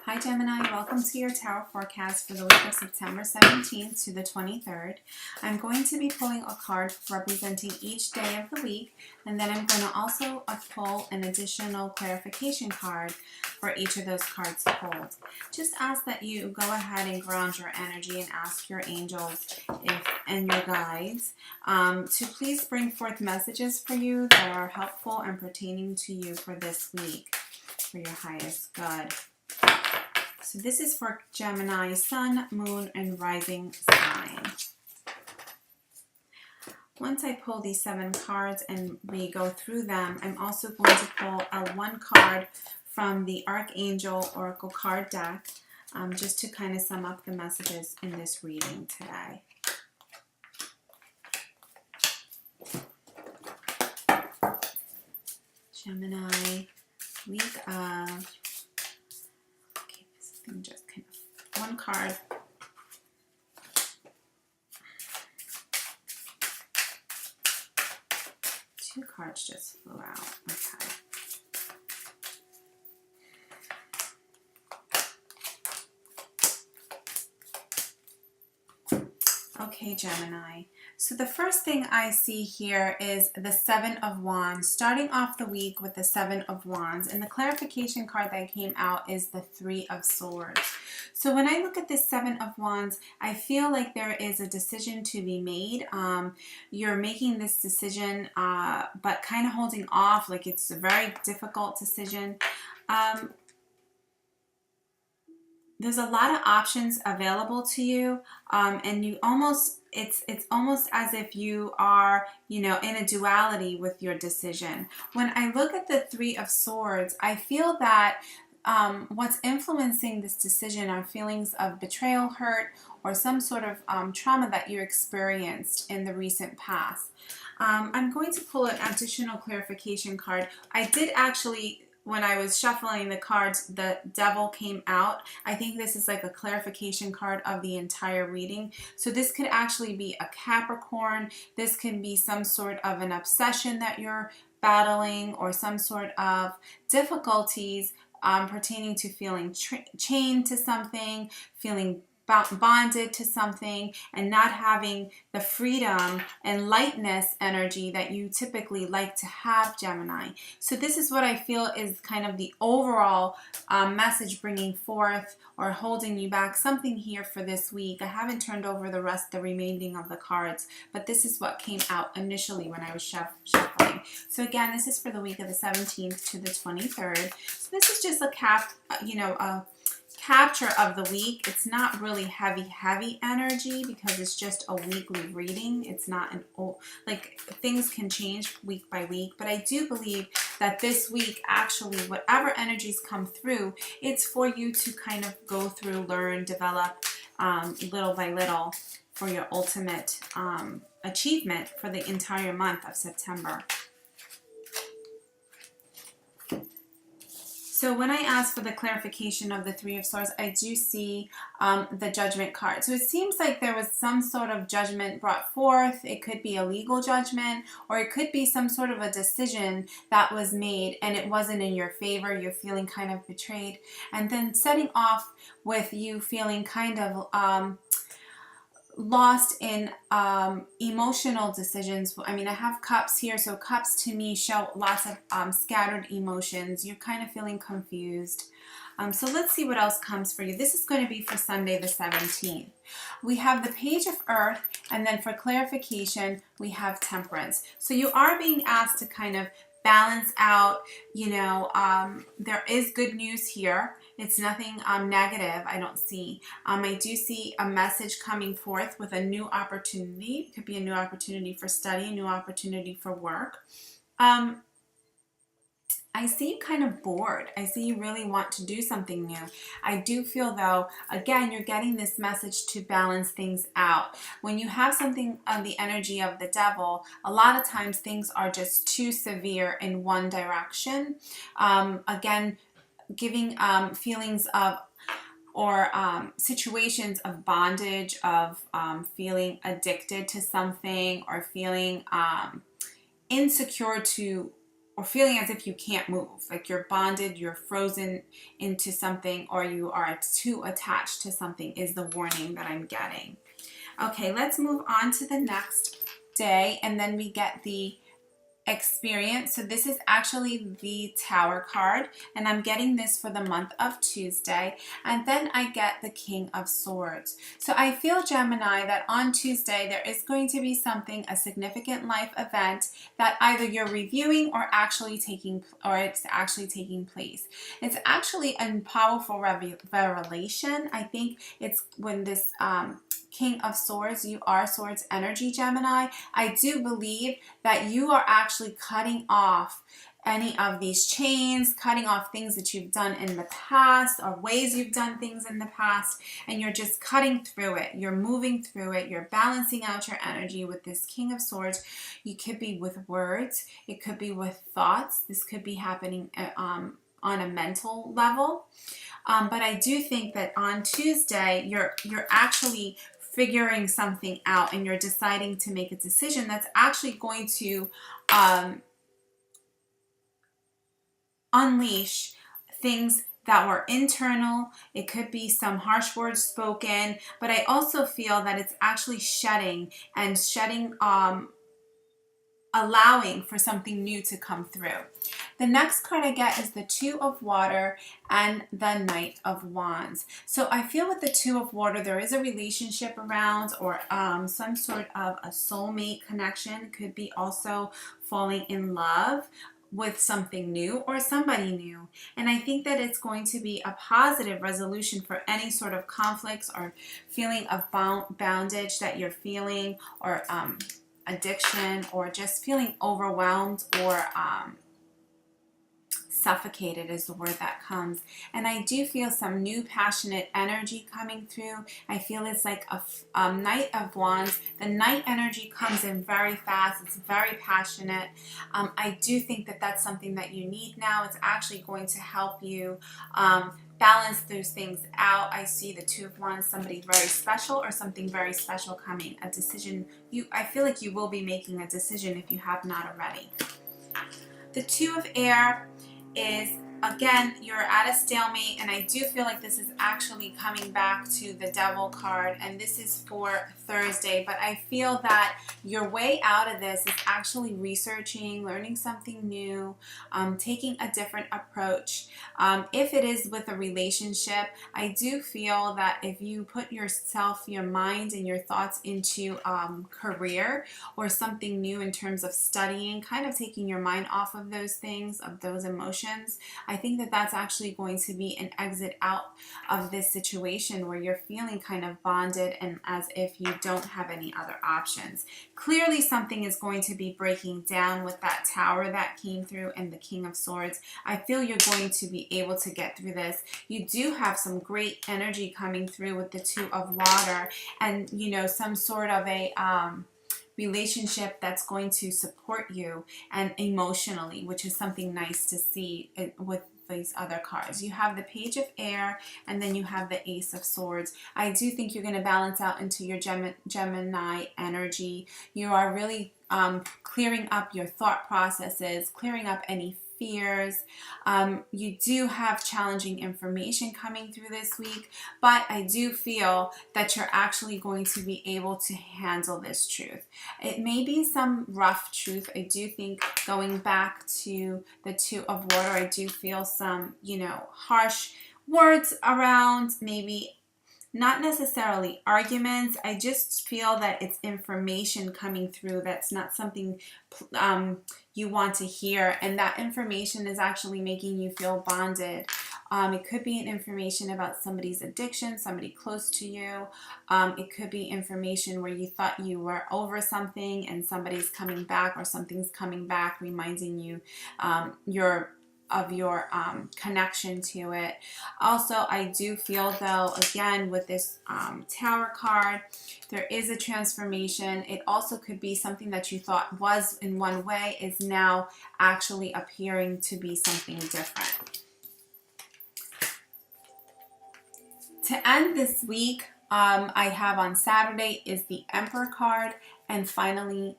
Hi Gemini, welcome to your tarot forecast for the week of September 17th to the 23rd. I'm going to be pulling a card representing each day of the week, and then I'm going to also pull an additional clarification card for each of those cards pulled. Just ask that you go ahead and ground your energy and ask your angels and your guides to please bring forth messages for you that are helpful and pertaining to you for this week for your highest good. So this is for Gemini, Sun, Moon, and Rising sign. Once I pull these 7 cards and we go through them, I'm also going to pull one card from the Archangel Oracle card deck just to kind of sum up the messages in this reading today. Gemini, week of... just kind of one card. Two cards just flew out. Okay. Okay, Gemini. So the first thing I see here is the 7 of Wands, starting off the week with the 7 of Wands. And the clarification card that came out is the 3 of Swords. So when I look at this 7 of Wands, I feel like there is a decision to be made. You're making this decision, but kind of holding off, like it's a very difficult decision. There's a lot of options available to you, and you almost, it's almost as if you are, in a duality with your decision. When I look at the 3 of Swords, I feel that what's influencing this decision are feelings of betrayal, hurt, or some sort of trauma that you experienced in the recent past. I'm going to pull an additional clarification card. I did actually... When I was shuffling the cards, the Devil came out. I think this is like a clarification card of the entire reading. So this could actually be a Capricorn. This can be some sort of an obsession that you're battling, or some sort of difficulties pertaining to feeling chained to something, feeling bonded to something, and not having the freedom and lightness energy that you typically like to have, Gemini. So this is what I feel is kind of the overall message bringing forth or holding you back, something here for this week. I haven't turned over the remaining of the cards, but this is what came out initially when I was shuffling. So again, this is for the week of the 17th to the 23rd. So this is just a capture of the week. It's not really heavy energy because it's just a weekly reading. It's not like things can change week by week, but I do believe that this week, actually, whatever energies come through, it's for you to kind of go through, learn, develop little by little for your ultimate achievement for the entire month of September. So when I ask for the clarification of the 3 of Swords, I do see the Judgment card. So it seems like there was some sort of judgment brought forth. It could be a legal judgment, or it could be some sort of a decision that was made and it wasn't in your favor. You're feeling kind of betrayed. And then setting off with you feeling kind of lost in emotional decisions. I mean, I have cups here, so cups to me show lots of scattered emotions. You're kind of feeling confused. So let's see what else comes for you. This is going to be for Sunday the 17th. We have the Page of Earth, and then for clarification, we have Temperance. So you are being asked to kind of balance out, there is good news here. It's nothing negative, I don't see. I do see a message coming forth with a new opportunity. It could be a new opportunity for study, a new opportunity for work. I see you kind of bored. I see you really want to do something new. I do feel, though, again, you're getting this message to balance things out. When you have something on the energy of the Devil, a lot of times things are just too severe in one direction. Again, giving feelings of or situations of bondage, of feeling addicted to something, or feeling insecure to or feeling as if you can't move, like you're bonded, you're frozen into something, or you are too attached to something is the warning that I'm getting. Okay, let's move on to the next day, and then we get the experience. So this is actually the Tower card, and I'm getting this for the month of Tuesday, and then I get the King of Swords. So I feel, Gemini, that on Tuesday there is going to be something, a significant life event that either you're reviewing or it's actually taking place. It's actually a powerful revelation. I think it's when this King of Swords, you are Swords energy, Gemini. I do believe that you are actually cutting off any of these chains, cutting off things that you've done in the past or ways you've done things in the past, and you're just cutting through it. You're moving through it. You're balancing out your energy with this King of Swords. You could be with words. It could be with thoughts. This could be happening on a mental level. But I do think that on Tuesday, you're actually figuring something out, and you're deciding to make a decision that's actually going to unleash things that were internal. It could be some harsh words spoken, but I also feel that it's actually shedding, allowing for something new to come through. The next card I get is the Two of Water and the Knight of Wands. So I feel with the Two of Water, there is a relationship around, or some sort of a soulmate connection. Could be also falling in love with something new or somebody new. And I think that it's going to be a positive resolution for any sort of conflicts or feeling of bondage that you're feeling, or addiction, or just feeling overwhelmed or suffocated is the word that comes. And I do feel some new passionate energy coming through. I feel it's like a Knight of Wands. The Knight energy comes in very fast. It's very passionate. I do think that that's something that you need now. It's actually going to help you balance those things out. I see the Two of Wands, somebody very special or something very special coming. A decision. I feel like you will be making a decision if you have not already. The Two of Air is, again, you're at a stalemate, and I do feel like this is actually coming back to the Devil card, and this is for Thursday, but I feel that your way out of this is actually researching, learning something new, taking a different approach. If it is with a relationship, I do feel that if you put yourself, your mind, and your thoughts into career or something new in terms of studying, kind of taking your mind off of those things, of those emotions, I think that that's actually going to be an exit out of this situation where you're feeling kind of bonded and as if you don't have any other options. Clearly something is going to be breaking down with that Tower that came through and the King of Swords. I feel you're going to be able to get through this. You do have some great energy coming through with the Two of Water, and you know, some sort of a relationship that's going to support you and emotionally, which is something nice to see with these other cards. You have the Page of Air, and then you have the Ace of Swords. I do think you're going to balance out into your Gemini energy. You are really clearing up your thought processes, clearing up any fears. You do have challenging information coming through this week, but I do feel that you're actually going to be able to handle this truth. It may be some rough truth. I do think, going back to the Two of Water, I do feel some, you know, harsh words around, maybe not necessarily arguments. I just feel that it's information coming through that's not something you want to hear, and that information is actually making you feel bonded. It could be an information about somebody's addiction, somebody close to you. It could be information where you thought you were over something and somebody's coming back, or something's coming back reminding you of your connection to it. Also, I do feel, though, again, with this Tower card, there is a transformation. It also could be something that you thought was in one way is now actually appearing to be something different. To end this week, I have on Saturday is the Emperor card, and finally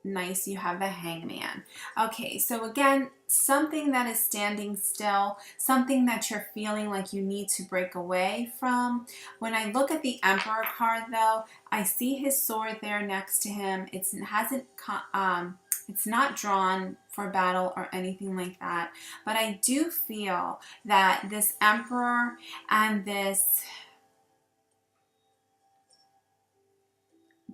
nice, you have the Hangman. Okay, so again, something that is standing still, something that you're feeling like you need to break away from. When I look at the Emperor card though, I see his sword there next to him. It's not drawn for battle or anything like that, but I do feel that this Emperor and this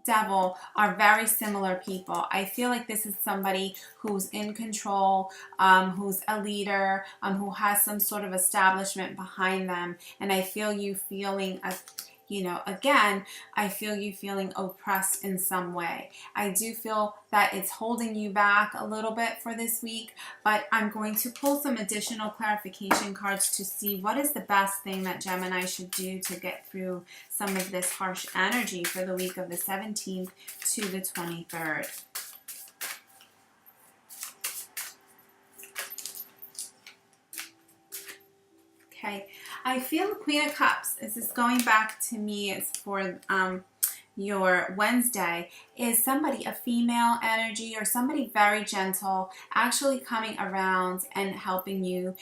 Devil are very similar people. I feel like this is somebody who's in control, who's a leader, who has some sort of establishment behind them. And I feel you feeling again, I feel you feeling oppressed in some way. I do feel that it's holding you back a little bit for this week, but I'm going to pull some additional clarification cards to see what is the best thing that Gemini should do to get through some of this harsh energy for the week of the 17th to the 23rd. Okay, I feel the Queen of Cups. This is going back to me. It's for your Wednesday. Is somebody, a female energy or somebody very gentle, actually coming around and helping you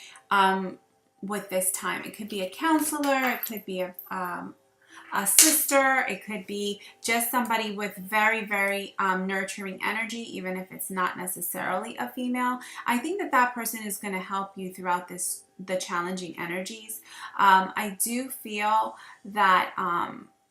with this time. It could be a counselor. It could be a sister. It could be just somebody with very, very nurturing energy, even if it's not necessarily a female. I think that that person is going to help you throughout the challenging energies. I do feel that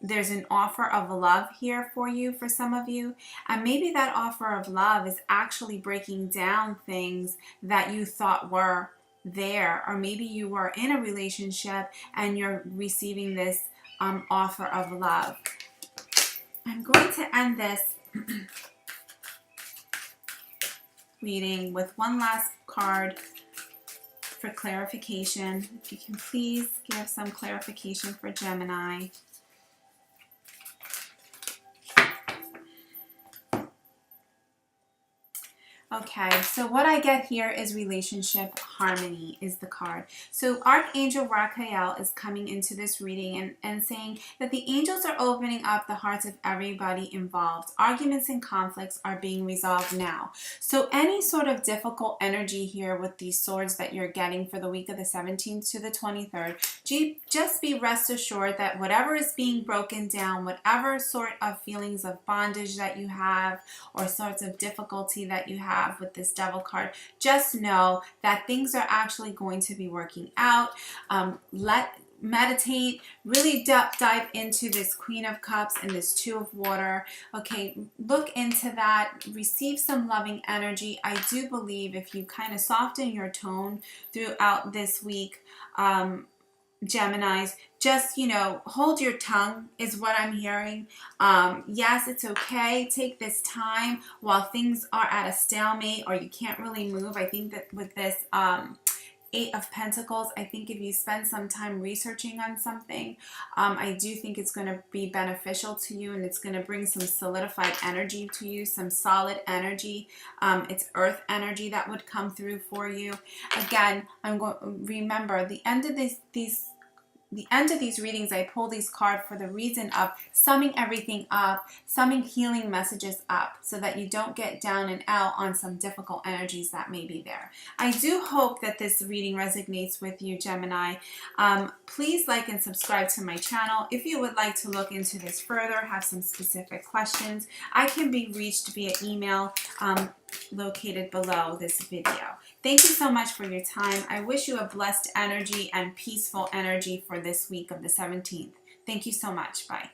there's an offer of love here for you, for some of you, and maybe that offer of love is actually breaking down things that you thought were there, or maybe you were in a relationship and you're receiving this offer of love. I'm going to end this reading with one last card for clarification. If you can please give some clarification for Gemini. Okay, so what I get here is relationship harmony is the card. So Archangel Raphael is coming into this reading and saying that the angels are opening up the hearts of everybody involved. Arguments and conflicts are being resolved now. So any sort of difficult energy here with these swords that you're getting for the week of the 17th to the 23rd, just be rest assured that whatever is being broken down, whatever sort of feelings of bondage that you have or sorts of difficulty that you have with this Devil card, just know that things are actually going to be working out. Meditate, really dive into this Queen of Cups and this Two of Water. Okay, look into that, receive some loving energy. I do believe if you kind of soften your tone throughout this week, Geminis, just, hold your tongue is what I'm hearing. Yes, it's okay. Take this time while things are at a stalemate or you can't really move. I think that with this Eight of Pentacles, I think if you spend some time researching on something, I do think it's going to be beneficial to you, and it's going to bring some solidified energy to you, some solid energy. It's earth energy that would come through for you. Again, remember the end of these readings, I pull these cards for the reason of summing everything up, summing healing messages up so that you don't get down and out on some difficult energies that may be there. I do hope that this reading resonates with you, Gemini. Please like and subscribe to my channel. If you would like to look into this further, have some specific questions, I can be reached via email located below this video. Thank you so much for your time. I wish you a blessed energy and peaceful energy for this week of the 17th. Thank you so much. Bye.